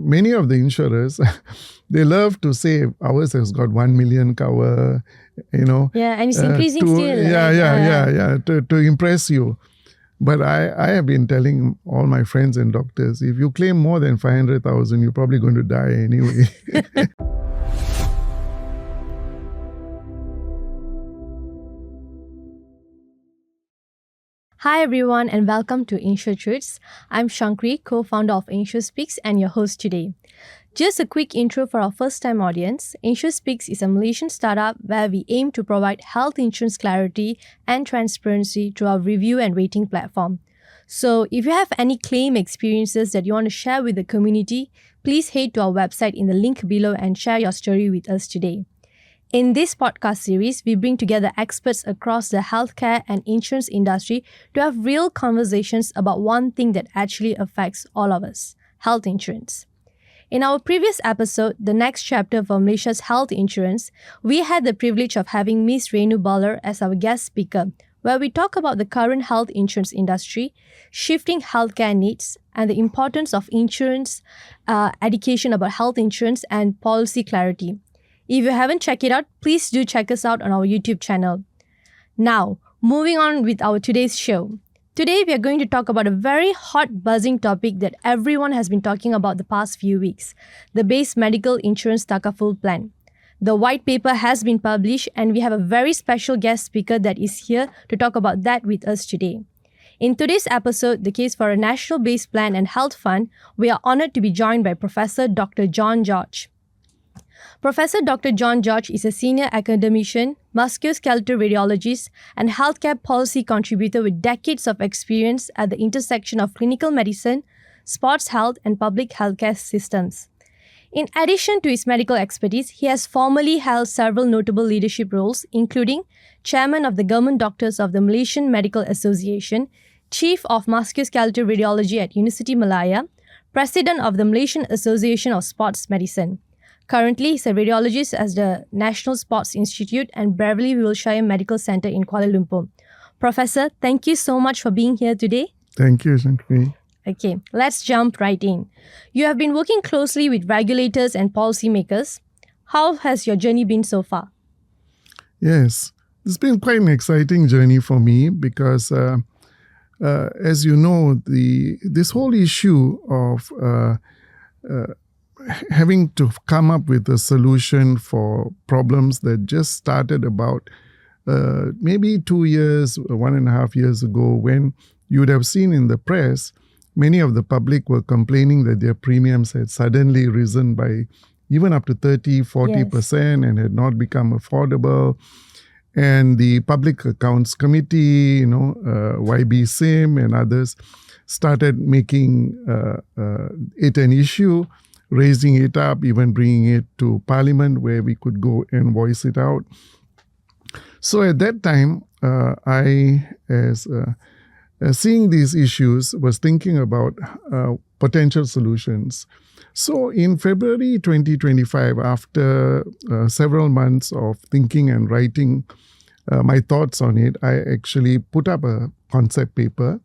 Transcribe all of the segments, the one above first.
many of the insurers, they love to say ours has got 1 million cover, Yeah, and it's increasing still. To impress you. But I have been telling all my friends and doctors, if you claim more than 500,000, you're probably going to die anyway. Hi everyone and welcome to InsuredSpeaks. I'm Shankari, co-founder of InsuredSpeaks and your host today. Just a quick intro for our first-time audience. InsuredSpeaks is a Malaysian startup where we aim to provide health insurance clarity and transparency through our review and rating platform. So if you have any claim experiences that you want to share with the community, please head to our website in the link below and share your story with us today. In this podcast series, we bring together experts across the healthcare and insurance industry to have real conversations about one thing that actually affects all of us, health insurance. In our previous episode, The Next Chapter for Malaysia's Health Insurance, we had the privilege of having Ms. Renu Baller as our guest speaker, where we talk about the current health insurance industry, shifting healthcare needs, and the importance of insurance education about health insurance and policy clarity. If you haven't checked it out, please do check us out on our YouTube channel. Now, moving on with our today's show. Today, we are going to talk about a very hot buzzing topic that everyone has been talking about the past few weeks, the Base Medical Insurance Takaful Plan. The white paper has been published and we have a very special guest speaker that is here to talk about that with us today. In today's episode, The Case for a National Base Plan and Health Fund, we are honored to be joined by Professor Dr. John George. Professor Dr. John George is a senior academician, musculoskeletal radiologist, and healthcare policy contributor with decades of experience at the intersection of clinical medicine, sports health, and public healthcare systems. In addition to his medical expertise, he has formerly held several notable leadership roles, including Chairman of the Government Doctors of the Malaysian Medical Association, Chief of Musculoskeletal Radiology at University Malaya, President of the Malaysian Association of Sports Medicine. Currently, he's a radiologist at the National Sports Institute and Beverly Wilshire Medical Center in Kuala Lumpur. Professor, thank you so much for being here today. Thank you, Shankari. Okay, let's jump right in. You have been working closely with regulators and policymakers. How has your journey been so far? Yes, it's been quite an exciting journey for me because, as you know, this whole issue of having to come up with a solution for problems that just started about maybe 2 years, 1.5 years ago, when you would have seen in the press, many of the public were complaining that their premiums had suddenly risen by even up to 30-40% and had not become affordable. And the Public Accounts Committee, YB SIM and others started making it an issue, raising it up, even bringing it to Parliament where we could go and voice it out. So at that time, I, as seeing these issues, was thinking about potential solutions. So in February 2025, after several months of thinking and writing my thoughts on it, I actually put up a concept paper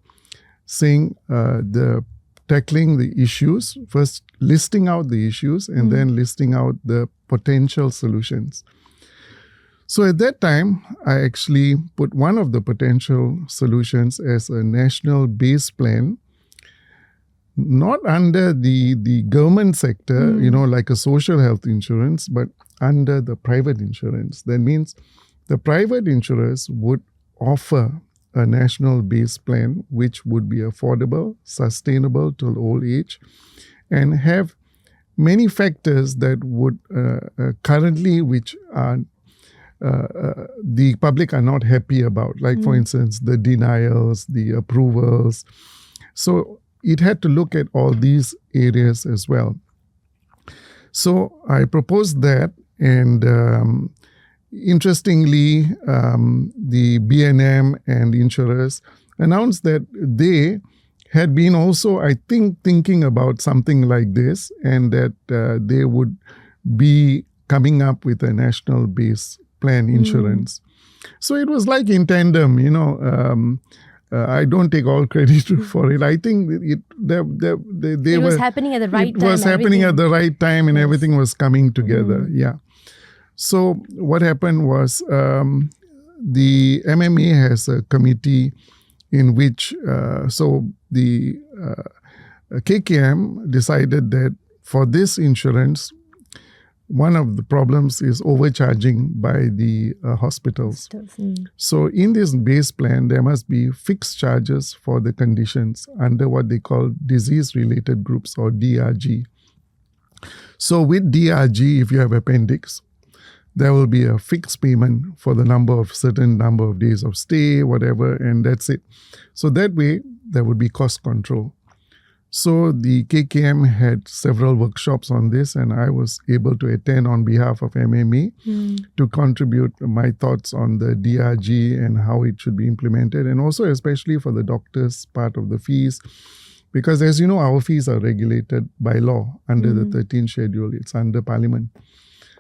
saying tackling the issues, first listing out the issues and then listing out the potential solutions. So at that time, I actually put one of the potential solutions as a national base plan, not under the government sector, like a social health insurance, but under the private insurance. That means the private insurers would offer a national base plan which would be affordable, sustainable till old age, and have many factors that would currently, which are the public are not happy about, like for instance, the denials, the approvals. So it had to look at all these areas as well. So I proposed that, and interestingly, the BNM and insurers announced that they had been also, I think, thinking about something like this, and that they would be coming up with a national base plan insurance. So it was like in tandem, I don't take all credit for it. I think they It was were happening at the right it time. was happening at the right time, and Yes. everything was coming together. Yeah. So what happened was the MMA has a committee in which the KKM decided that for this insurance, one of the problems is overcharging by the hospitals. So in this base plan, there must be fixed charges for the conditions under what they call disease-related groups, or DRG. So with DRG, if you have appendix, there will be a fixed payment for the certain number of days of stay, whatever, and that's it. So that way, there would be cost control. So the KKM had several workshops on this, and I was able to attend on behalf of MMA to contribute my thoughts on the DRG and how it should be implemented, and also especially for the doctors' part of the fees. Because as you know, our fees are regulated by law under the 13th schedule. It's under Parliament.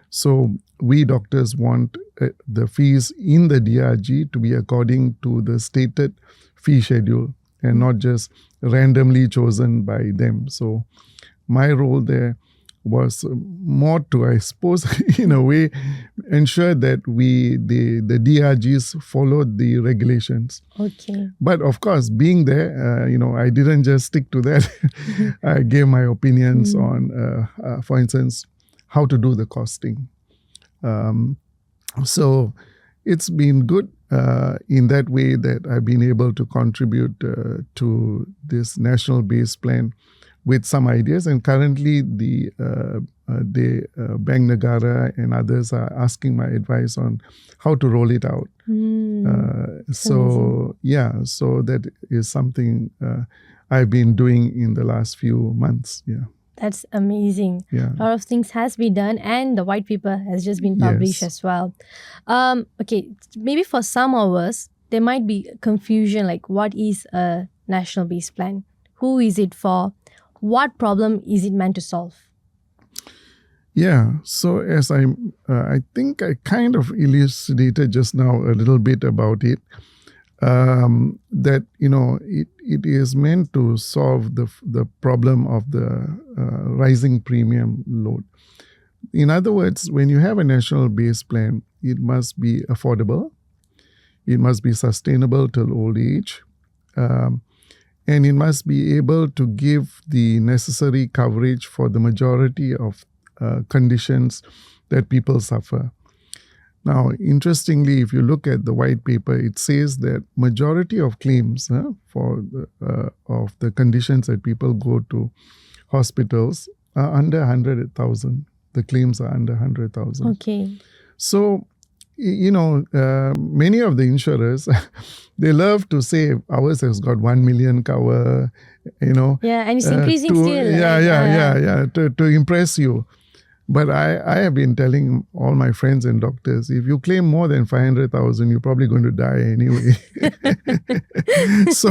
So we doctors want the fees in the DRG to be according to the stated fee schedule and not just randomly chosen by them. So my role there was more to, I suppose, in a way, ensure that the DRGs followed the regulations. Okay. But of course, being there, I didn't just stick to that. I gave my opinions on, for instance, how to do the costing. So it's been good in that way that I've been able to contribute to this national base plan with some ideas. And currently, the Bank Negara and others are asking my advice on how to roll it out. So that is something I've been doing in the last few months. Yeah. That's amazing. Yeah. A lot of things has been done, and the white paper has just been published as well. Okay, maybe for some of us, there might be confusion, like what is a national base plan? Who is it for? What problem is it meant to solve? Yeah, so as I think I kind of elucidated just now a little bit about it, that it is meant to solve the problem of the rising premium load. In other words, when you have a national base plan, it must be affordable, it must be sustainable till old age, and it must be able to give the necessary coverage for the majority of conditions that people suffer. Now, interestingly, if you look at the white paper, it says that majority of claims for of the conditions that people go to hospitals are under 100,000. The claims are under 100,000. Okay. So, many of the insurers, they love to say ours has got 1 million cover, Yeah, and it's increasing still. To impress you. But I have been telling all my friends and doctors, if you claim more than 500,000, you're probably going to die anyway. So,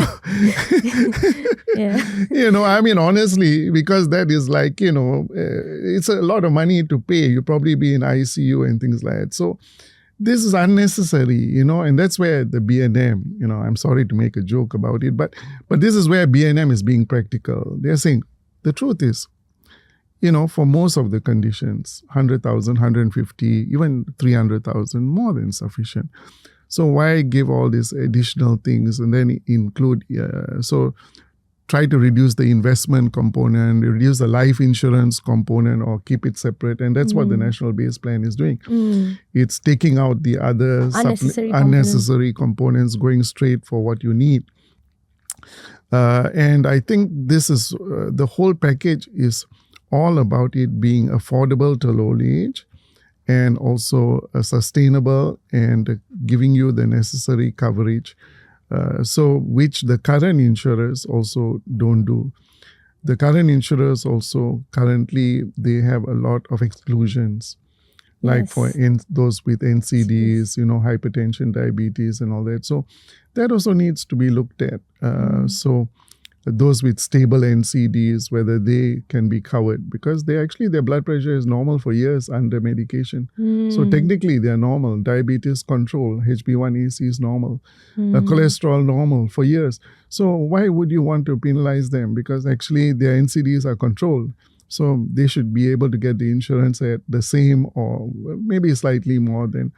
honestly, because that is like, it's a lot of money to pay. You probably be in ICU and things like that. So this is unnecessary, and that's where the BNM, I'm sorry to make a joke about it, but this is where BNM is being practical. They're saying the truth is, for most of the conditions, 100,000, 150, even 300,000, more than sufficient. So why give all these additional things and then include, so try to reduce the investment component, reduce the life insurance component, or keep it separate. And that's what the National Base Plan is doing. It's taking out the other unnecessary components, going straight for what you need. And I think this is, the whole package is all about it being affordable till old age and also sustainable and giving you the necessary coverage, which the current insurers also don't do. The current insurers also currently, they have a lot of exclusions, like for those with NCDs, hypertension, diabetes and all that. So that also needs to be looked at. So those with stable NCDs, whether they can be covered, because their blood pressure is normal for years under medication. So technically they are normal. Diabetes control, HbA1c is normal, cholesterol normal for years. So why would you want to penalize them? Because actually their NCDs are controlled. So they should be able to get the insurance at the same or maybe slightly more than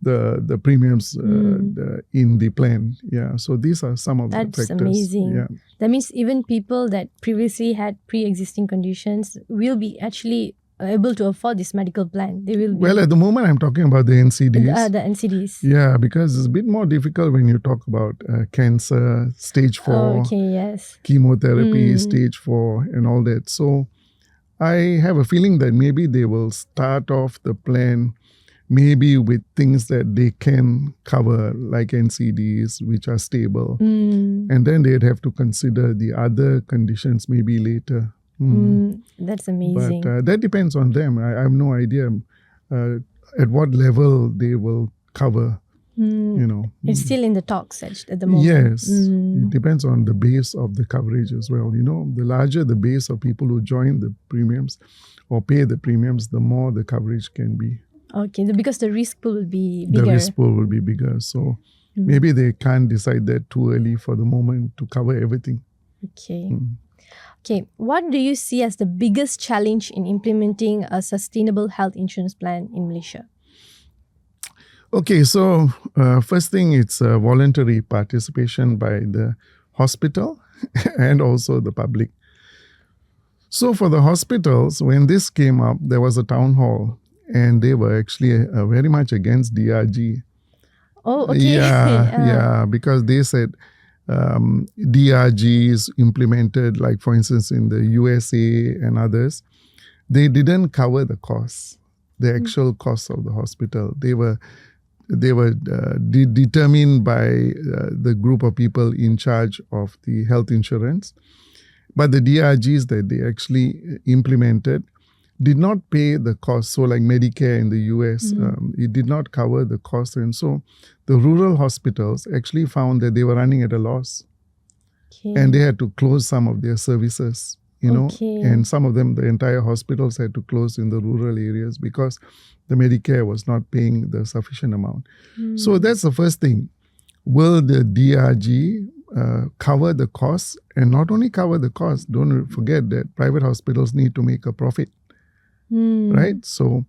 the premiums in the plan. Yeah. So these are some of the factors. That's amazing. Yeah. That means even people that previously had pre-existing conditions will be actually able to afford this medical plan. They will be. Well, at the moment, I'm talking about the NCDs. The NCDs. Yeah, because it's a bit more difficult when you talk about cancer, stage 4, okay, yes. chemotherapy, stage 4, and all that. So I have a feeling that maybe they will start off the plan maybe with things that they can cover, like NCDs, which are stable. And then they'd have to consider the other conditions maybe later. That's amazing. But that depends on them. I have no idea at what level they will cover. It's still in the talks at the moment. Yes. It depends on the base of the coverage as well. The larger the base of people who join the premiums or pay the premiums, the more the coverage can be. Okay, because the risk pool will be bigger. The risk pool will be bigger. So maybe they can't decide that too early for the moment to cover everything. Okay. Okay, what do you see as the biggest challenge in implementing a sustainable health insurance plan in Malaysia? Okay, so first thing, it's voluntary participation by the hospital and also the public. So for the hospitals, when this came up, there was a town hall and they were actually very much against DRG. Oh, okay. Yeah, because they said DRG is implemented, like for instance in the USA and others, they didn't cover the costs, the actual costs of the hospital. They were determined by the group of people in charge of the health insurance. But the DRGs that they actually implemented did not pay the cost. So like Medicare in the US, it did not cover the cost. And so the rural hospitals actually found that they were running at a loss. Okay. And they had to close some of their services, and some of them, the entire hospitals had to close in the rural areas because the Medicare was not paying the sufficient amount. So that's the first thing. Will the DRG cover the costs? And not only cover the costs, don't forget that private hospitals need to make a profit. Right? So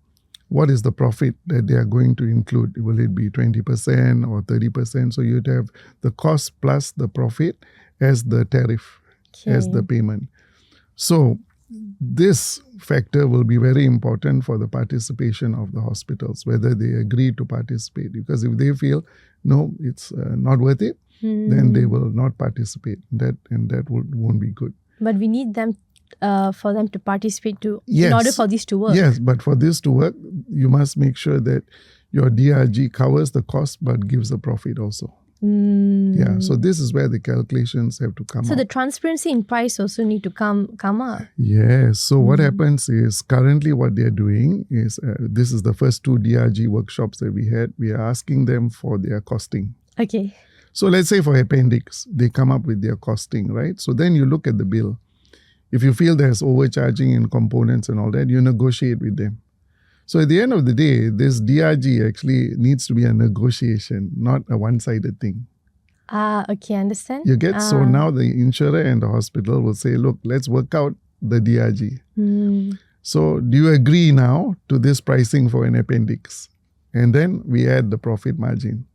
what is the profit that they are going to include? Will it be 20% or 30%? So you'd have the cost plus the profit as the tariff, as the payment. So this factor will be very important for the participation of the hospitals, whether they agree to participate. Because if they feel, no, it's not worth it, then they will not participate. That won't be good. But we need them for them to participate in order for this to work. Yes, but for this to work, you must make sure that your DRG covers the cost but gives a profit also. Yeah, so this is where the calculations have to come up. So the transparency in price also need to come up. Yes. So what happens is currently what they're doing is, this is the first 2 DRG workshops that we had. We are asking them for their costing. Okay. So let's say for appendix, they come up with their costing, right? So then you look at the bill. If you feel there's overcharging in components and all that, you negotiate with them. So at the end of the day, this DRG actually needs to be a negotiation, not a one-sided thing. Okay, understand. You get? So now the insurer and the hospital will say, look, let's work out the DRG. So do you agree now to this pricing for an appendix? And then we add the profit margin.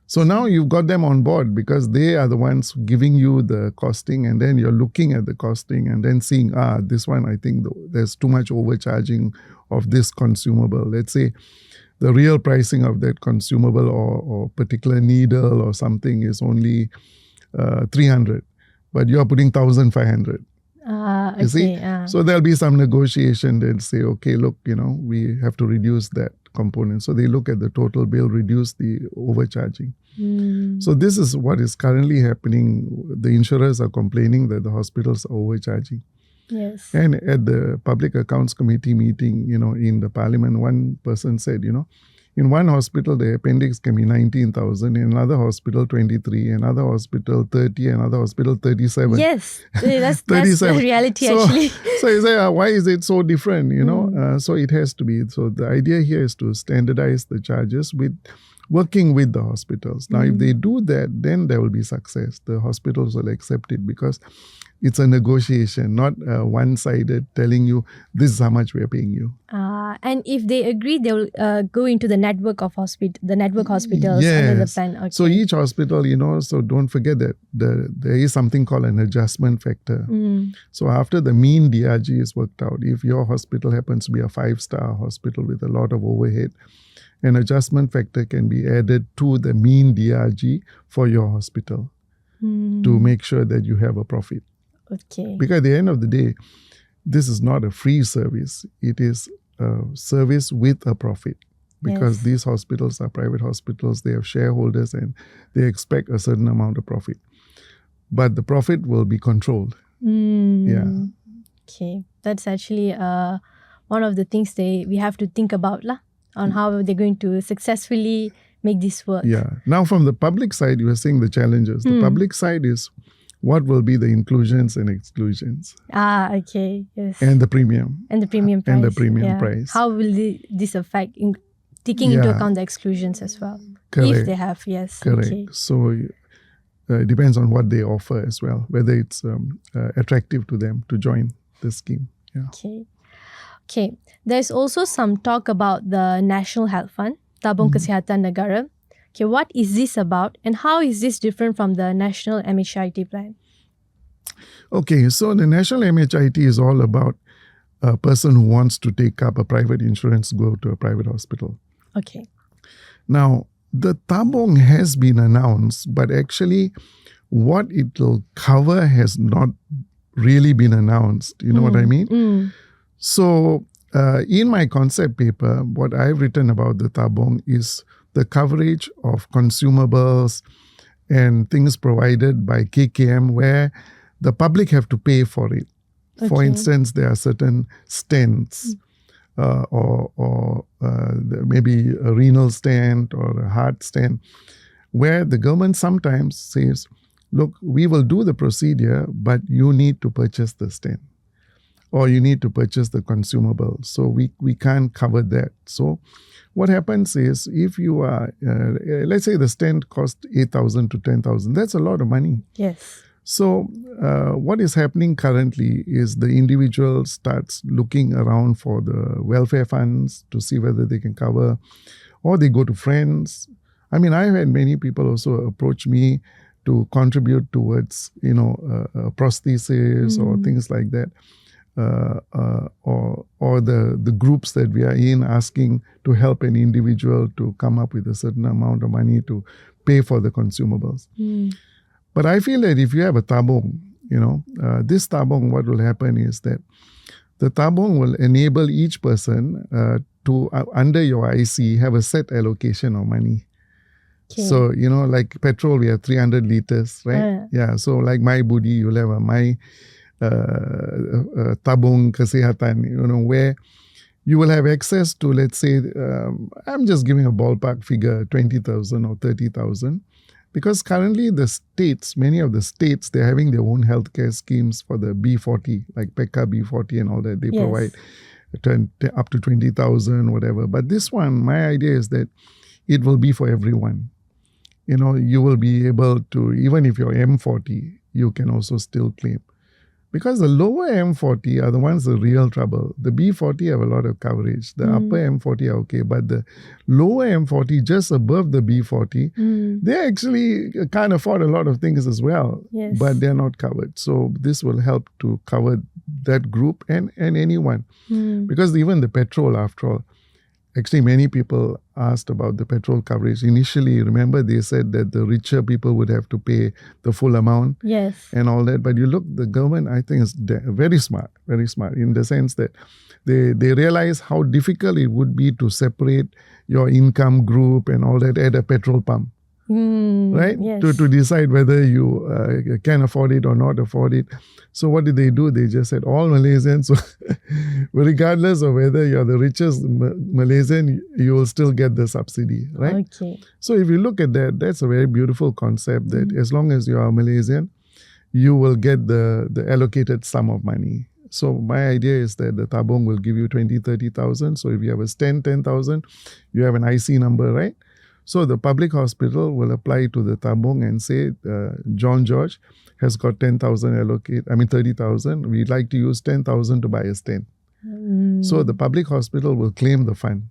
So now you've got them on board because they are the ones giving you the costing, and then you're looking at the costing and then seeing, this one, I think there's too much overcharging of this consumable. Let's say the real pricing of that consumable or particular needle or something is only 300, but you're putting 1,500. You see? So there'll be some negotiation. They'll say, okay, look, we have to reduce that component. So they look at the total bill, reduce the overcharging. So this is what is currently happening. The insurers are complaining that the hospitals are overcharging. Yes. And at the Public Accounts Committee meeting, in the parliament, one person said, In one hospital, the appendix can be 19,000. In another hospital, 23. Another hospital, 30. Another hospital, 37. Yes, that's the reality actually. So you say, why is it so different? So it has to be. So the idea here is to standardize the charges with working with the hospitals. Now, if they do that, then there will be success. The hospitals will accept it because it's a negotiation, not one-sided telling you this is how much we are paying you. And if they agree, they will go into the network of hospitals under the plan. Okay. So each hospital, so don't forget that there is something called an adjustment factor. So after the mean DRG is worked out, if your hospital happens to be a 5-star hospital with a lot of overhead, an adjustment factor can be added to the mean DRG for your hospital to make sure that you have a profit. Okay. Because at the end of the day, this is not a free service. It is a service with a profit. Because these hospitals are private hospitals, they have shareholders and they expect a certain amount of profit. But the profit will be controlled. Yeah. Okay. That's actually one of the things we have to think about on how they're going to successfully make this work. Yeah. Now from the public side, you are seeing the challenges. The public side is what will be the inclusions and exclusions. Okay. Yes. And the premium. And the premium price. And the premium price. How will this affect taking into account the exclusions as well? Correct. If they have, yes. Correct. Okay. So it depends on what they offer as well, whether it's attractive to them to join the scheme. Yeah. Okay. There's also some talk about the National Health Fund, Tabung Kesihatan Negara. Okay, what is this about and how is this different from the National MHIT plan? Okay, so the National MHIT is all about a person who wants to take up a private insurance, go to a private hospital. Okay. Now, the Tabung has been announced, but actually what it will cover has not really been announced. You know what I mean? So, in my concept paper, what I've written about the Tabung is the coverage of consumables and things provided by KKM where the public have to pay for it. Okay. For instance, there are certain stents or maybe a renal stent or a heart stent where the government sometimes says, look, we will do the procedure, but you need to purchase the stent. Or you need to purchase the consumable. So we can't cover that. So what happens is if you are, let's say the stent cost 8,000 to 10,000, that's a lot of money. Yes. So what is happening currently is the individual starts looking around for the welfare funds to see whether they can cover, or they go to friends. I mean, I've had many people also approach me to contribute towards, prosthesis or things like that. Or the groups that we are in asking to help an individual to come up with a certain amount of money to pay for the consumables. But I feel that if you have a Tabung, this Tabung, what will happen is that the Tabung will enable each person to, under your IC, have a set allocation of money. Okay. So, like petrol, we have 300 liters, right? Yeah. So like my budi, you'll have my Tabung Kesihatan, where you will have access to, let's say, I'm just giving a ballpark figure, 20,000 or 30,000. Because currently many of the states, they're having their own healthcare schemes for the B40, like PECA B40 and all that. They provide up to 20,000, whatever. But this one, my idea is that it will be for everyone. You will be able to, even if you're M40, you can also still claim. Because the lower M40 are the ones the real trouble. The B40 have a lot of coverage. The upper M40 are okay. But the lower M40, just above the B40, they actually can't afford a lot of things as well. Yes. But they're not covered. So this will help to cover that group and anyone. Because even the petrol, after all, actually many people asked about the petrol coverage. Initially, remember, they said that the richer people would have to pay the full amount. Yes. And all that. But you look, the government, I think, is very smart in the sense that they realize how difficult it would be to separate your income group and all that at a petrol pump. right? Yes. To decide whether you can afford it or not afford it. So what did they do? They just said all Malaysians, regardless of whether you're the richest Malaysian, you will still get the subsidy, right? Okay. So if you look at that, that's a very beautiful concept that as long as you are Malaysian, you will get the allocated sum of money. So my idea is that the tabung will give you 20, 30,000. So if you have a stand 10,000, you have an IC number, right? So the public hospital will apply to the tabung and say, John George has got 10,000 allocate, 30,000. We'd like to use 10,000 to buy a stand. So the public hospital will claim the fund.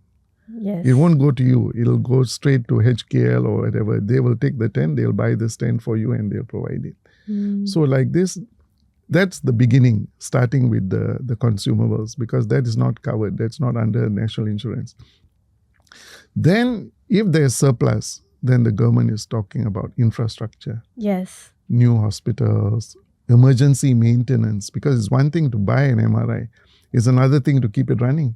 Yes. It won't go to you. It'll go straight to HKL or whatever. They will take the tent, they'll buy the stand for you and they'll provide it. So like this, that's the beginning, starting with the consumables, because that is not covered. That's not under national insurance. Then if there's surplus, then the government is talking about infrastructure. Yes. New hospitals, emergency maintenance, because it's one thing to buy an MRI, it's another thing to keep it running.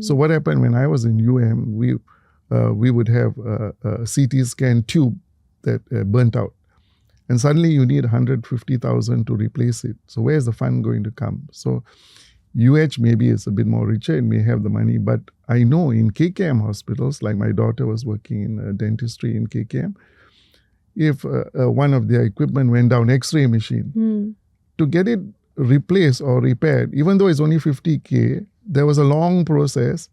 So what happened when I was in UM, we would have a CT scan tube that burnt out. And suddenly you need 150,000 to replace it. So where's the fund going to come? So UH maybe is a bit more richer and may have the money. But I know in KKM hospitals, like my daughter was working in dentistry in KKM, if one of their equipment went down, X-ray machine, to get it replaced or repaired, even though it's only 50K, there was a long process.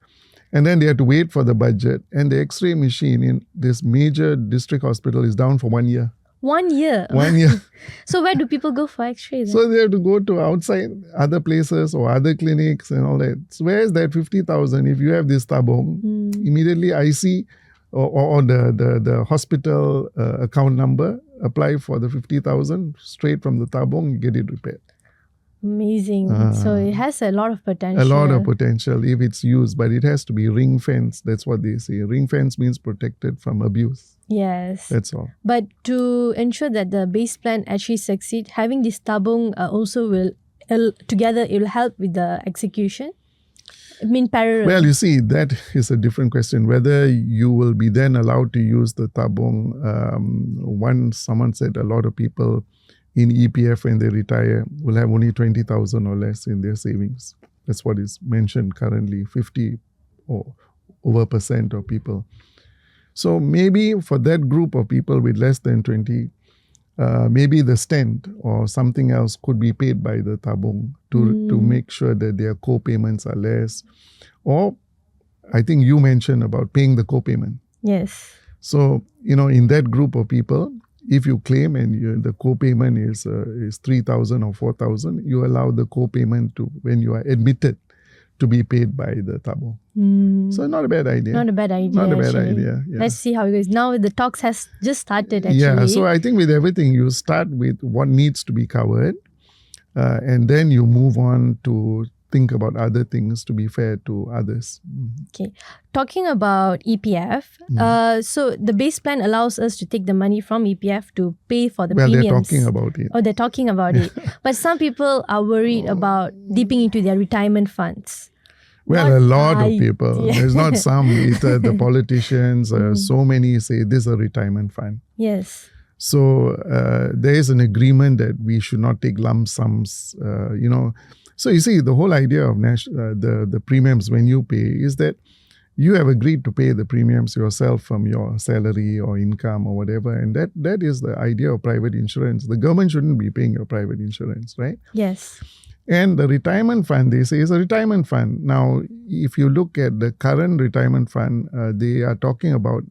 And then they had to wait for the budget. And the X-ray machine in this major district hospital is down for 1 year. 1 year? 1 year. So where do people go for X-rays? So they have to go to outside other places or other clinics and all that. So where is that 50,000? If you have this tabung, immediately IC or the hospital account number, apply for the 50,000 straight from the tabung, you get it repaired. Amazing. So it has a lot of potential. A lot of potential if it's used, but it has to be ring fence. That's what they say. Ring fence means protected from abuse. Yes. That's all. But to ensure that the base plan actually succeed, having this tabung also will, together it will help with the execution? Parallel. Well, you see, that is a different question. Whether you will be then allowed to use the tabung. Someone said a lot of people in EPF when they retire will have only 20,000 or less in their savings. That's what is mentioned currently, 50 or over % of people. So maybe for that group of people with less than 20, maybe the stent or something else could be paid by the tabung to make sure that their co-payments are less. Or I think you mentioned about paying the co-payment. Yes. So, in that group of people, if you claim and the co-payment is 3,000 or 4,000, you allow the co-payment to, when you are admitted, to be paid by the tabung. So not a bad idea. Not a bad idea. Not a bad actually. idea. Yeah. Let's see how it goes. Now the talks has just started actually. Yeah, so I think with everything, you start with what needs to be covered and then you move on to think about other things to be fair to others. Okay. Talking about EPF, so the base plan allows us to take the money from EPF to pay for the premiums. They're talking about it. Oh, they're talking about it. But some people are worried about dipping into their retirement funds. Well, a lot of people. Yeah. There's not some. The politicians, so many say this is a retirement fund. Yes. So there is an agreement that we should not take lump sums, So you see, the whole idea of the premiums when you pay is that you have agreed to pay the premiums yourself from your salary or income or whatever. And that is the idea of private insurance. The government shouldn't be paying your private insurance, right? Yes. And the retirement fund, they say, is a retirement fund. Now, if you look at the current retirement fund, they are talking about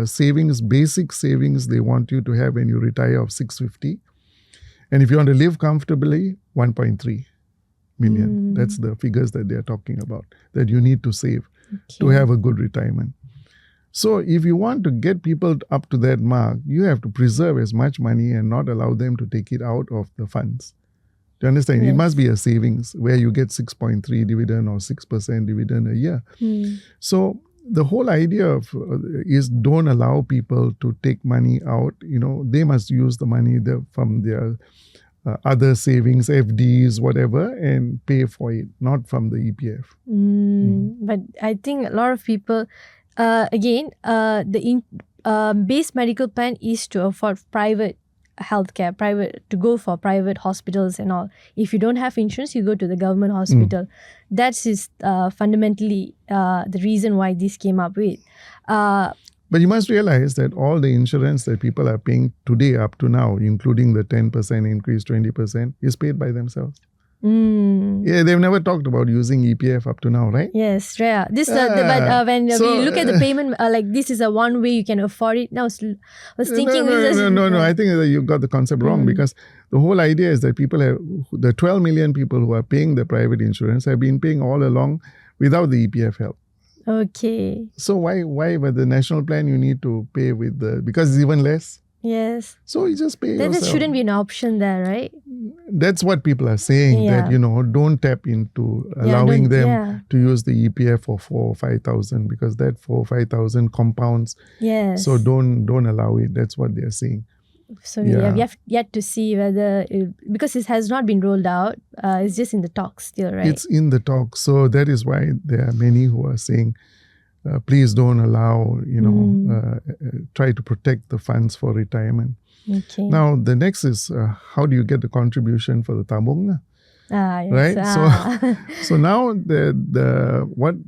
savings, basic savings they want you to have when you retire of 650. And if you want to live comfortably, 1.3 million. That's the figures that they are talking about, that you need to save to have a good retirement. So if you want to get people up to that mark, you have to preserve as much money and not allow them to take it out of the funds. Do you understand? Yes. It must be a savings where you get 6.3 dividend or 6% dividend a year. So the whole idea is don't allow people to take money out. They must use the money from their other savings, FDs, whatever, and pay for it, not from the EPF. But I think a lot of people, base medical plan is to afford private healthcare, to go for private hospitals and all. If you don't have insurance, you go to the government hospital. That is fundamentally the reason why this came up with. But you must realize that all the insurance that people are paying today up to now, including the 10% increase, 20%, is paid by themselves. Yeah, they've never talked about using EPF up to now, right? Yes, yeah. This, but when we look at the payment, like this is a one way you can afford it. Now, I was thinking... No. I think that you got the concept wrong, because the whole idea is that the 12 million people who are paying the private insurance have been paying all along without the EPF help. Okay. So why with the national plan you need to pay with because it's even less? Yes. So you just pay yourself. There shouldn't be an option there, right? That's what people are saying, that, don't tap into allowing them to use the EPF for 4,000 or 5,000, because that 4,000 or 5,000 compounds. Yes. So don't allow it. That's what they're saying. So we have yet to see whether, because it has not been rolled out, it's just in the talks still, right? It's in the talks. So that is why there are many who are saying, please don't allow, try to protect the funds for retirement. Okay. Now, the next is, how do you get the contribution for the tabung? Yes. Right? So now what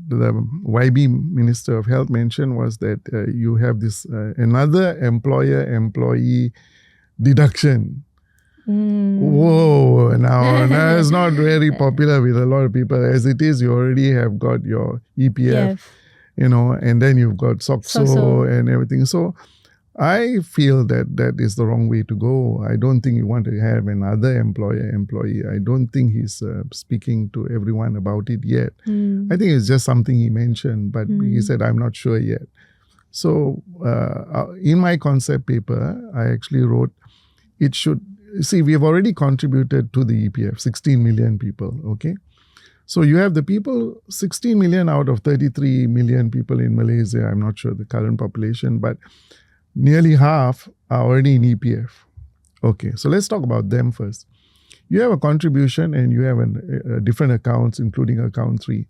the YB Minister of Health mentioned was that you have this another employer-employee deduction. Whoa, now it's not very popular with a lot of people. As it is, you already have got your EPF, and then you've got SOXO and everything. So I feel that is the wrong way to go. I don't think you want to have another employer-employee. I don't think he's speaking to everyone about it yet. I think it's just something he mentioned, but he said, I'm not sure yet. So in my concept paper, I actually wrote, it should, see, we have already contributed to the EPF, 16 million people, okay? So you have the people, 16 million out of 33 million people in Malaysia. I'm not sure the current population, but nearly half are already in EPF. Okay, so let's talk about them first. You have a contribution and you have different accounts, including account 3.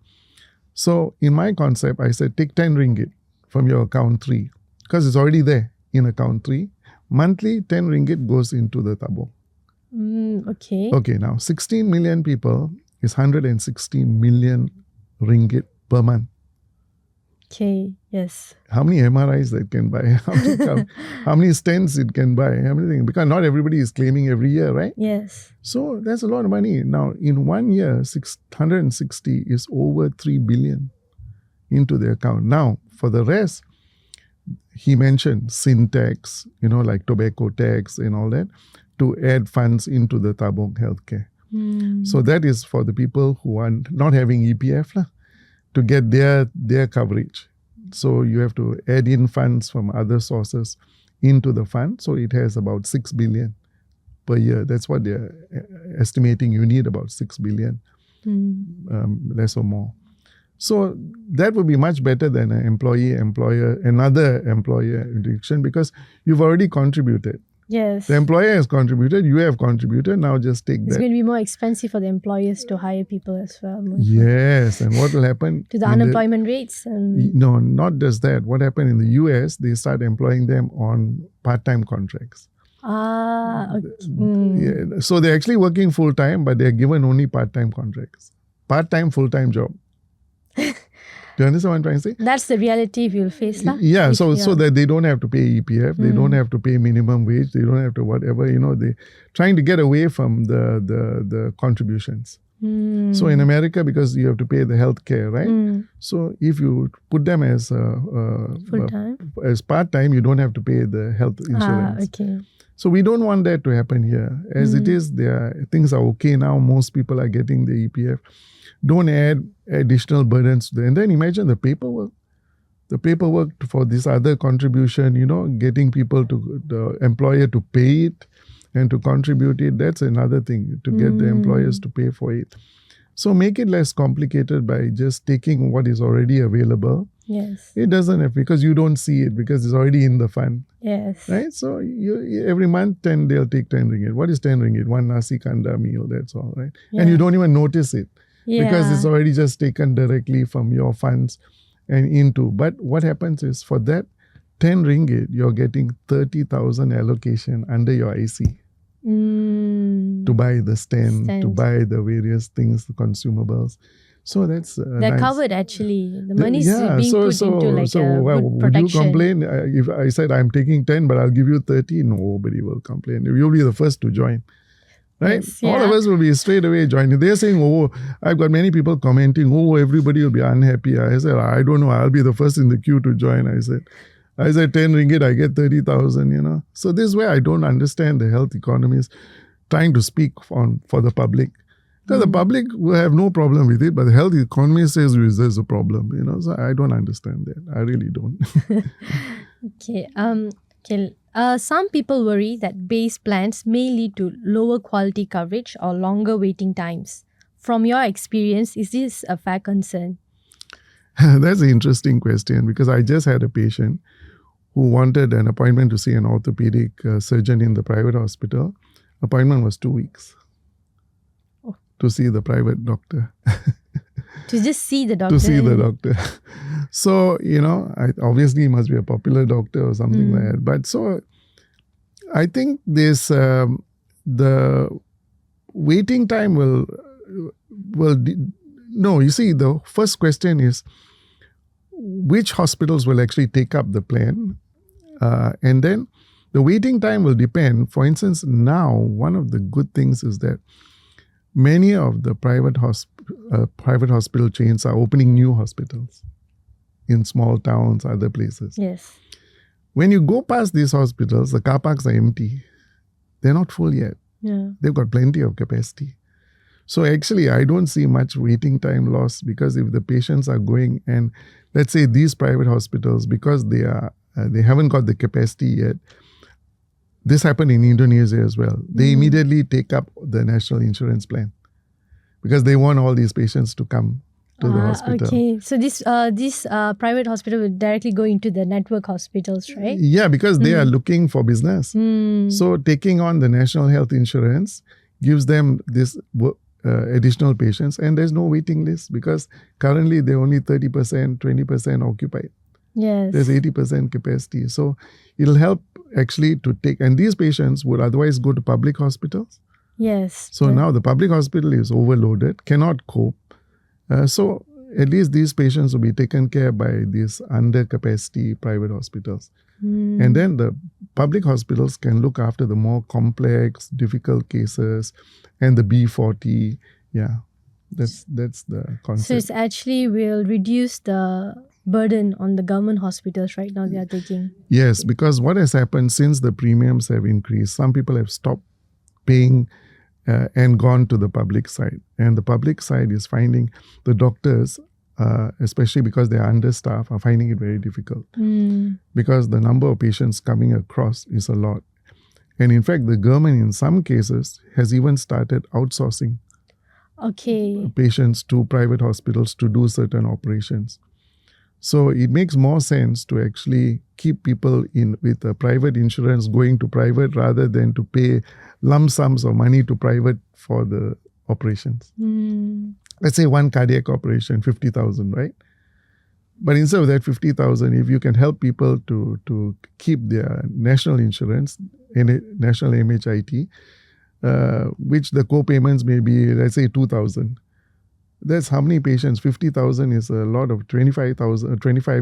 So in my concept, I said take 10 ringgit from your account 3, because it's already there in account 3. Monthly, 10 ringgit goes into the tabung. Okay. Okay, now 16 million people is 160 million ringgit per month. Okay, yes. How many MRIs that can buy? How many stents it can buy? Everything. Because not everybody is claiming every year, right? Yes. So that's a lot of money. Now, in 1 year, 660 is over 3 billion into the account. Now, for the rest, he mentioned sin tax, like tobacco tax and all that, to add funds into the tabung healthcare. So that is for the people who are not having EPF, to get their coverage. So you have to add in funds from other sources into the fund. So it has about 6 billion per year. That's what they're estimating. You need about 6 billion, less or more. So that would be much better than another employer deduction, because you've already contributed. Yes. The employer has contributed, you have contributed, now just take that. It's going to be more expensive for the employers to hire people as well. Yes, and what will happen? To the unemployment rates? No, not just that. What happened in the US, they start employing them on part-time contracts. Okay. Yeah, so they're actually working full-time, but they're given only part-time contracts. Part-time, full-time job. Do you understand what I'm trying to say? That's the reality you'll face, lah. Yeah, so that they don't have to pay EPF, they don't have to pay minimum wage, they don't have to whatever, they're trying to get away from the contributions. So in America, because you have to pay the health care, right? So if you put them as full-time, as part-time, you don't have to pay the health insurance. Okay. So we don't want that to happen here. As it is, things are okay now. Most people are getting the EPF. Don't add additional burdens to them. And then imagine the paperwork. The paperwork for this other contribution, getting people the employer to pay it and to contribute it. That's another thing, to get the employers to pay for it. So make it less complicated by just taking what is already available. Yes. It doesn't have, because you don't see it, because it's already in the fund. Yes. Right? So every month, they'll take 10 ringgit. What is 10 ringgit? One nasi kanda meal, that's all, right? Yeah. And you don't even notice it. Yeah. Because it's already just taken directly from your funds and into. But what happens is, for that 10 ringgit, you're getting 30,000 allocation under your IC to buy the stand, to buy the various things, the consumables. So that's they're nice. covered actually. The money is being put into like would protection. you complain if I said I'm taking 10 but I'll give you 30? Nobody will complain. You'll be the first to join. Right? Yes, All of us will be straight away joining. They're saying, oh, I've got many people commenting, oh, everybody will be unhappy. I said, I don't know. I'll be the first in the queue to join. I said 10 ringgit, I get 30,000, So this is where I don't understand the health economists trying to speak for the public. Because the public will have no problem with it, but the health economist says there's a problem, So I don't understand that. I really don't. Okay. Some people worry that base plans may lead to lower quality coverage or longer waiting times. From your experience, is this a fair concern? That's an interesting question because I just had a patient who wanted an appointment to see an orthopedic surgeon in the private hospital. Appointment was 2 weeks to see the private doctor. To just see the doctor? To see the doctor. So, obviously he must be a popular doctor or something like that. But so, I think this, the waiting time no, you see, the first question is, which hospitals will actually take up the plan? And then the waiting time will depend. For instance, now, one of the good things is that many of the private hospital chains are opening new hospitals in small towns, other places. Yes. When you go past these hospitals, the car parks are empty. They're not full yet. Yeah. They've got plenty of capacity. So actually, I don't see much waiting time loss because if the patients are going and let's say these private hospitals, because they haven't got the capacity yet. This happened in Indonesia as well. They immediately take up the national insurance plan because they want all these patients to come to the hospital. Okay, so this private hospital will directly go into the network hospitals, right? Yeah, because they are looking for business. So taking on the national health insurance gives them this additional patients and there's no waiting list because currently they're only 30%, 20% occupied. Yes. There's 80% capacity. So it'll help actually to take, and these patients would otherwise go to public hospitals. Yes. So now the public hospital is overloaded, cannot cope. So at least these patients will be taken care by these under capacity private hospitals. And then the public hospitals can look after the more complex, difficult cases and the B40. Yeah, that's the concept. So it's actually will reduce the burden on the government hospitals right now they are taking. Yes, because what has happened since the premiums have increased, some people have stopped paying and gone to the public side. And the public side is finding the doctors, especially because they are understaffed, are finding it very difficult. Because the number of patients coming across is a lot. And in fact, the government in some cases has even started outsourcing patients to private hospitals to do certain operations. So it makes more sense to actually keep people in with a private insurance going to private rather than to pay lump sums of money to private for the operations. Let's say one cardiac operation, 50,000, right? But instead of that 50,000, if you can help people to keep their national insurance, national MHIT, which the co-payments may be, let's say 2,000. That's how many patients? 50,000 is a lot of 25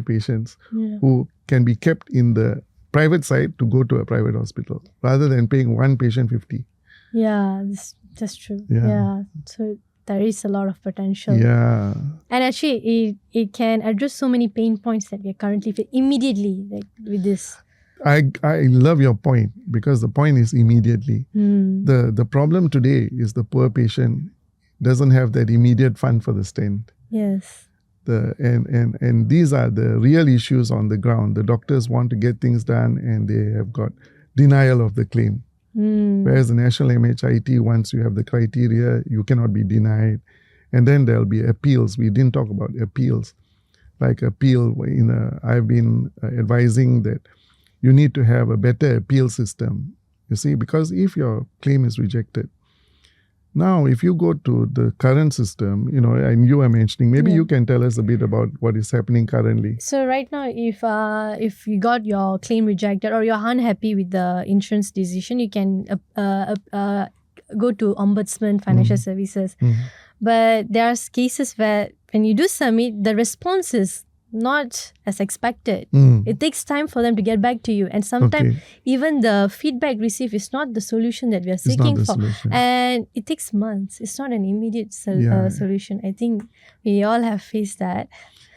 patients who can be kept in the private side to go to a private hospital rather than paying one patient 50. Yeah, that's true. Yeah. So there is a lot of potential. Yeah. And actually, it can address so many pain points that we are currently facing immediately with this. I love your point because the point is immediately. The problem today is the poor patient doesn't have that immediate fund for the stent. Yes. And these are the real issues on the ground. The doctors want to get things done and they have got denial of the claim. Whereas the national MHIT, once you have the criteria, you cannot be denied. And then there'll be appeals. We didn't talk about appeals. Like appeal, I've been advising that you need to have a better appeal system. You see, because if your claim is rejected, Now, if you go to the current system, and you are mentioning, maybe you can tell us a bit about what is happening currently. So right now, if you got your claim rejected or you're unhappy with the insurance decision, you can go to Ombudsman Financial Services. But there are cases where when you do submit, the response is not as expected. It takes time for them to get back to you, and sometimes even the feedback received is not the solution that we are seeking for, and it takes months. It's not an immediate solution. I think we all have faced that.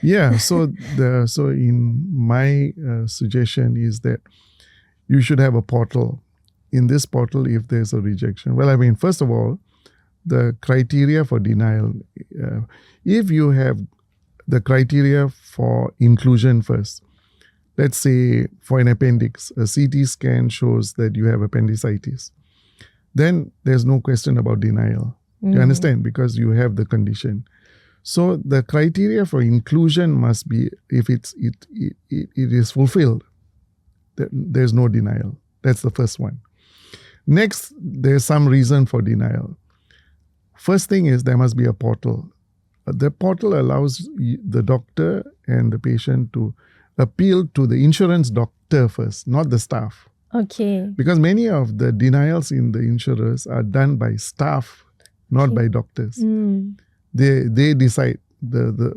Yeah. So in my suggestion is that you should have a portal. In this portal, if there's a rejection, well, I mean, first of all, the criteria for denial. If you have the criteria for inclusion first. Let's say for an appendix, a CT scan shows that you have appendicitis. Then there's no question about denial. You understand? Because you have the condition. So the criteria for inclusion must be, if it is fulfilled, there's no denial. That's the first one. Next, there's some reason for denial. First thing is there must be a portal. The portal allows the doctor and the patient to appeal to the insurance doctor first, not the staff. Okay. Because many of the denials in the insurers are done by staff, not by doctors. They decide. The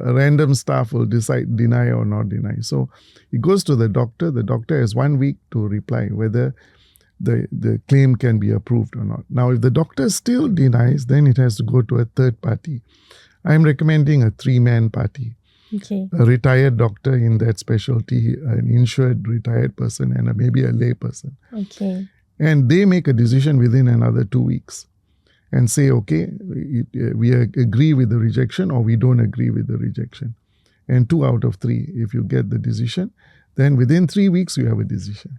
random staff will decide deny or not deny. So it goes to the doctor. The doctor has 1 week to reply whether the claim can be approved or not. Now, if the doctor still denies, then it has to go to a third party. I'm recommending a 3-man party. Okay. A retired doctor in that specialty, an insured retired person, and maybe a lay person. Okay. And they make a decision within another 2 weeks and say, okay, we agree with the rejection or we don't agree with the rejection. And 2 out of 3, if you get the decision, then within 3 weeks you have a decision.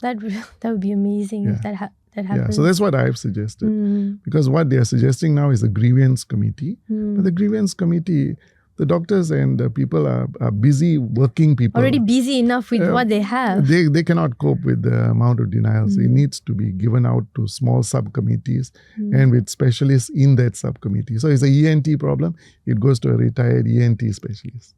That would be amazing if that happens. Yeah, so that's what I've suggested. Because what they are suggesting now is a grievance committee. But the grievance committee, the doctors and the people are busy working people. Already busy enough with what they have. They cannot cope with the amount of denials. It needs to be given out to small subcommittees and with specialists in that subcommittee. So it's a ENT problem. It goes to a retired ENT specialist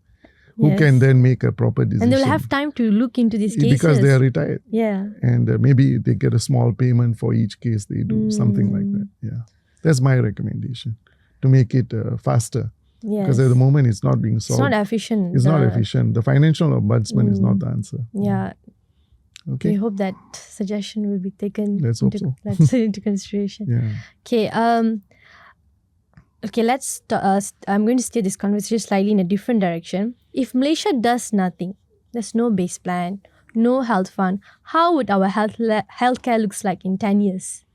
who can then make a proper decision. And they'll have time to look into these cases. Because they are retired. Yeah. And maybe they get a small payment for each case they do, something like that. Yeah. That's my recommendation, to make it faster. Yes. Because at the moment it's not being solved. It's not efficient. It's not efficient. The financial ombudsman is not the answer. Yeah. Okay. We hope that suggestion will be taken into consideration. Yeah. Okay. Okay, let's. I'm going to steer this conversation slightly in a different direction. If Malaysia does nothing, there's no base plan, no health fund, how would our healthcare looks like in 10 years?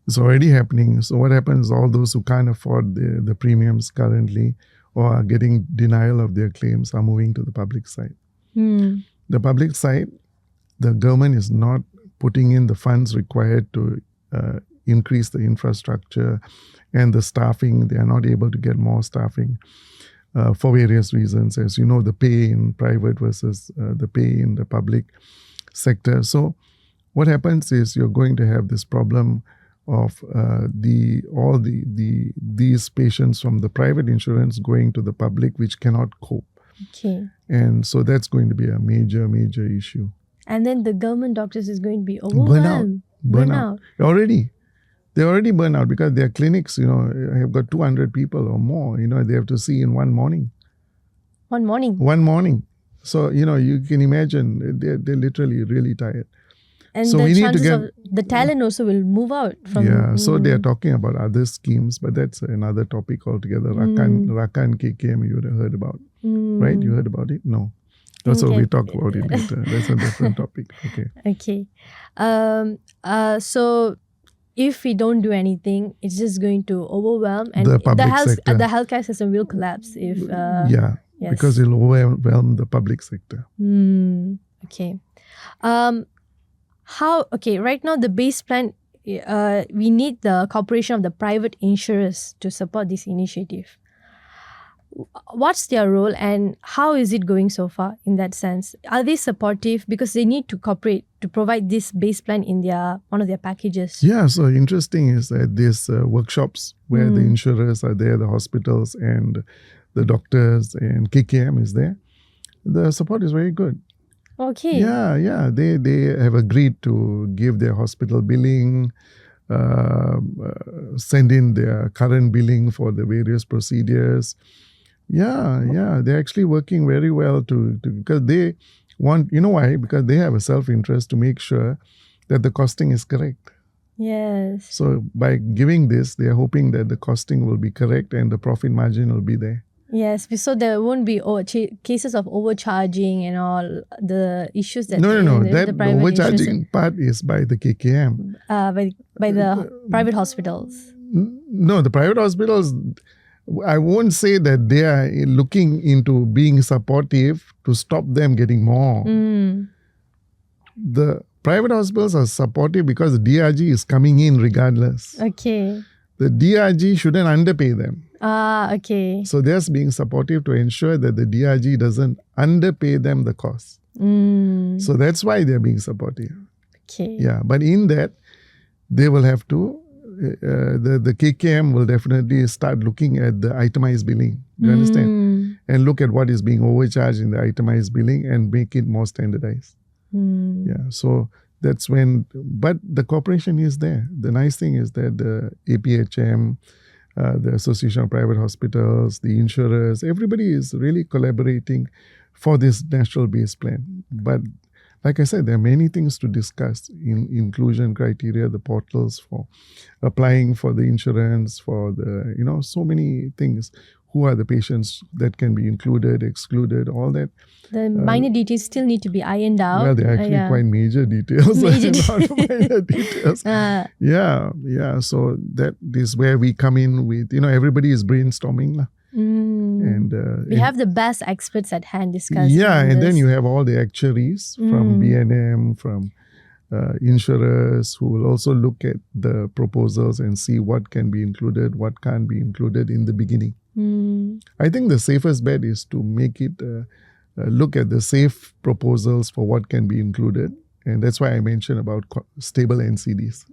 It's already happening. So what happens, all those who can't afford the premiums currently or are getting denial of their claims are moving to the public side. The public side, the government is not putting in the funds required to increase the infrastructure and the staffing. They are not able to get more staffing for various reasons. As you know, the pay in private versus the pay in the public sector. So what happens is you're going to have this problem of these patients from the private insurance going to the public, which cannot cope. Okay. And so that's going to be a major issue. And then the government doctors is going to be overwhelmed. Burnout. They're already burnt out because their clinics, have got 200 people or more, they have to see in one morning. One morning? One morning. So, you can imagine they're literally really tired. And so the chances of the talent also will move out from... Yeah, so they're talking about other schemes, but that's another topic altogether. Rakan KKM, you would have heard about, right? You heard about it? No. So we talk about it later. That's a different topic. Okay. So if we don't do anything, it's just going to overwhelm, and the healthcare system will collapse if... because it'll overwhelm the public sector. Okay. Right now the base plan, we need the cooperation of the private insurers to support this initiative. what's their role and how is it going so far in that sense? Are they supportive because they need to cooperate to provide this base plan in one of their packages? Yeah, so interesting is that these workshops where the insurers are there, the hospitals and the doctors and KKM is there, the support is very good. Okay. Yeah, they have agreed to give their hospital billing, send in their current billing for the various procedures. Yeah, they're actually working very well because they want, you know why? Because they have a self-interest to make sure that the costing is correct. Yes. So by giving this, they are hoping that the costing will be correct and the profit margin will be there. Yes, so there won't be cases of overcharging and all the issues that No. the The private overcharging part is by the KKM. by the private hospitals. No, the private hospitals, I won't say that they are looking into being supportive to stop them getting more. The private hospitals are supportive because the DRG is coming in regardless. Okay. The DRG shouldn't underpay them. Okay. So they're being supportive to ensure that the DRG doesn't underpay them the cost. So that's why they're being supportive. Okay. Yeah, but in that, they will have to, the KKM will definitely start looking at the itemized billing. You understand? And look at what is being overcharged in the itemized billing and make it more standardized. Yeah, so that's when, but the cooperation is there. The nice thing is that the APHM, the Association of Private Hospitals, the insurers, everybody is really collaborating for this national base plan. But like I said, there are many things to discuss in inclusion criteria, the portals for applying for the insurance, for the, so many things. Who are the patients that can be included, excluded, all that. The minor details still need to be ironed out. Well, they're actually quite major details. Not minor details. Yeah. So that is where we come in with, everybody is brainstorming. And we have the best experts at hand discussing. Yeah, and then you have all the actuaries from BNM, from insurers who will also look at the proposals and see what can be included, what can't be included in the beginning. I think the safest bet is to make it look at the safe proposals for what can be included. And that's why I mentioned about stable NCDs.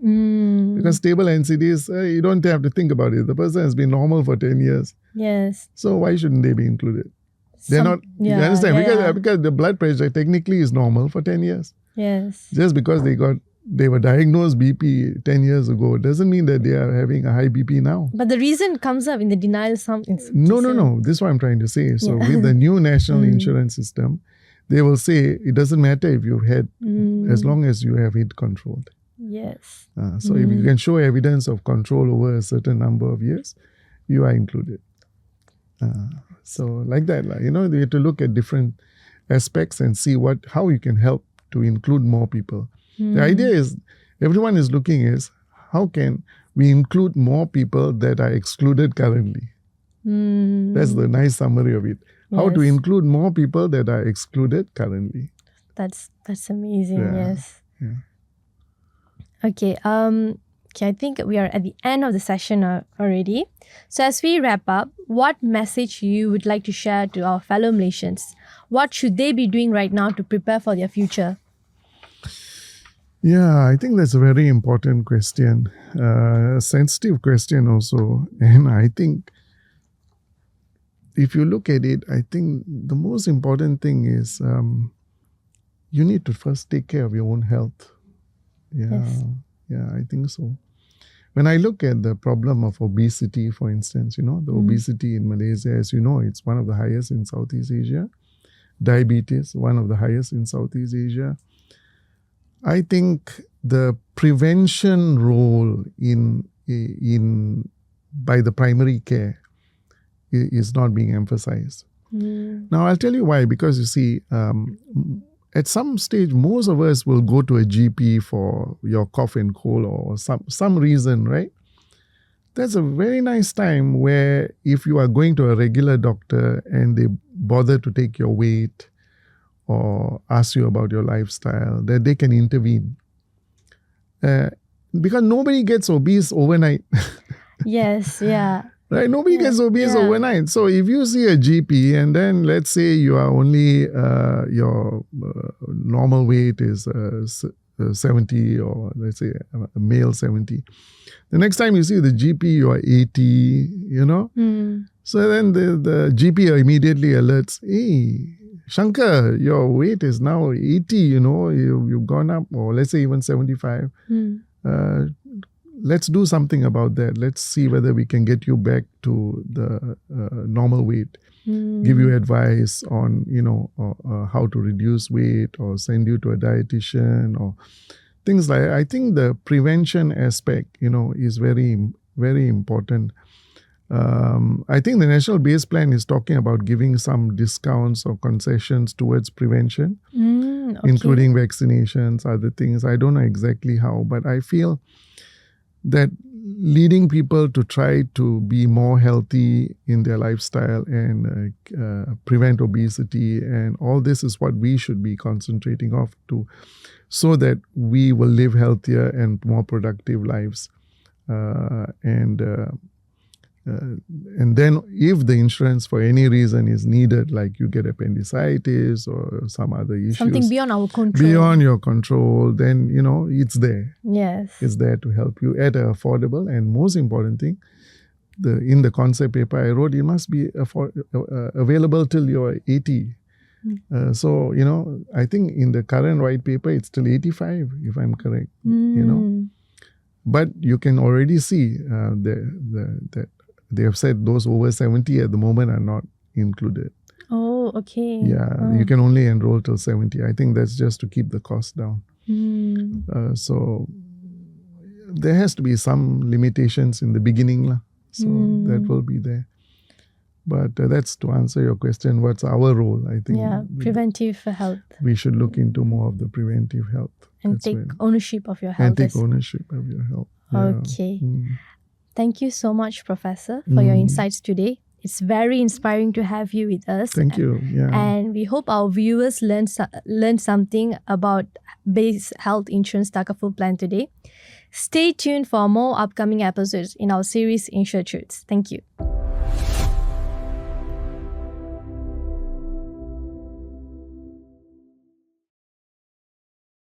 Because stable NCDs, you don't have to think about it. The person has been normal for 10 years. Yes. So why shouldn't they be included? They're not, you understand? Because the blood pressure technically is normal for 10 years. Yes. Just because they were diagnosed BP 10 years ago doesn't mean that they are having a high BP now. But the reason comes up in the denial No. This is what I'm trying to say. So with the new national insurance system, they will say it doesn't matter if you've had, as long as you have it controlled. Yes. So if you can show evidence of control over a certain number of years, you are included. So like that, you have to look at different aspects and see how you can help to include more people. The idea is, everyone is looking is, how can we include more people that are excluded currently? That's the nice summary of it. How to include more people that are excluded currently. That's amazing, yes. Yeah. Okay, I think we are at the end of the session already. So as we wrap up, what message you would like to share to our fellow Malaysians? What should they be doing right now to prepare for their future? Yeah, I think that's a very important question, a sensitive question also. And I think if you look at it, I think the most important thing is you need to first take care of your own health. Yes. Yeah, I think so. When I look at the problem of obesity, for instance, the obesity in Malaysia, as you know, it's one of the highest in Southeast Asia. Diabetes, one of the highest in Southeast Asia. I think the prevention role by the primary care is not being emphasized. Now, I'll tell you why. Because you see, at some stage, most of us will go to a GP for your cough and cold or some reason, right? That's a very nice time where if you are going to a regular doctor and they bother to take your weight or ask you about your lifestyle, that they can intervene. Because nobody gets obese overnight. Yes, yeah. Right? Nobody gets obese Yeah. overnight. So if you see a GP and then let's say you are only, your normal weight is 70, or let's say a male 70. The next time you see the GP, you are 80, So then the GP immediately alerts, hey, Shankar, your weight is now 80, you've gone up, or let's say even 75. Let's do something about that. Let's see whether we can get you back to the normal weight. Give you advice on, how to reduce weight, or send you to a dietitian, or things like that. I think the prevention aspect, is very, very important. I think the National Base Plan is talking about giving some discounts or concessions towards prevention, including vaccinations, other things. I don't know exactly how, but I feel that leading people to try to be more healthy in their lifestyle and prevent obesity and all this is what we should be concentrating off to, so that we will live healthier and more productive lives. And then if the insurance for any reason is needed, like you get appendicitis or some other issues, something beyond our control, beyond your control, then it's there. Yes, it's there to help you at an affordable, and most important thing, in the concept paper I wrote, it must be available till you're 80. So I think in the current white paper it's till 85, if I'm correct. But you can already see that they have said those over 70 at the moment are not included. Oh, okay. Yeah, you can only enroll till 70. I think that's just to keep the cost down. So there has to be some limitations in the beginning. So that will be there. But that's to answer your question, what's our role? I think preventive health. We should look into more of the preventive health. And take ownership of your health. And take ownership of your health. Okay. Thank you so much, Professor, for your insights today. It's very inspiring to have you with us. Thank you. Yeah. And we hope our viewers learn something about base health insurance Takaful plan today. Stay tuned for more upcoming episodes in our series Insured Truths. Thank you.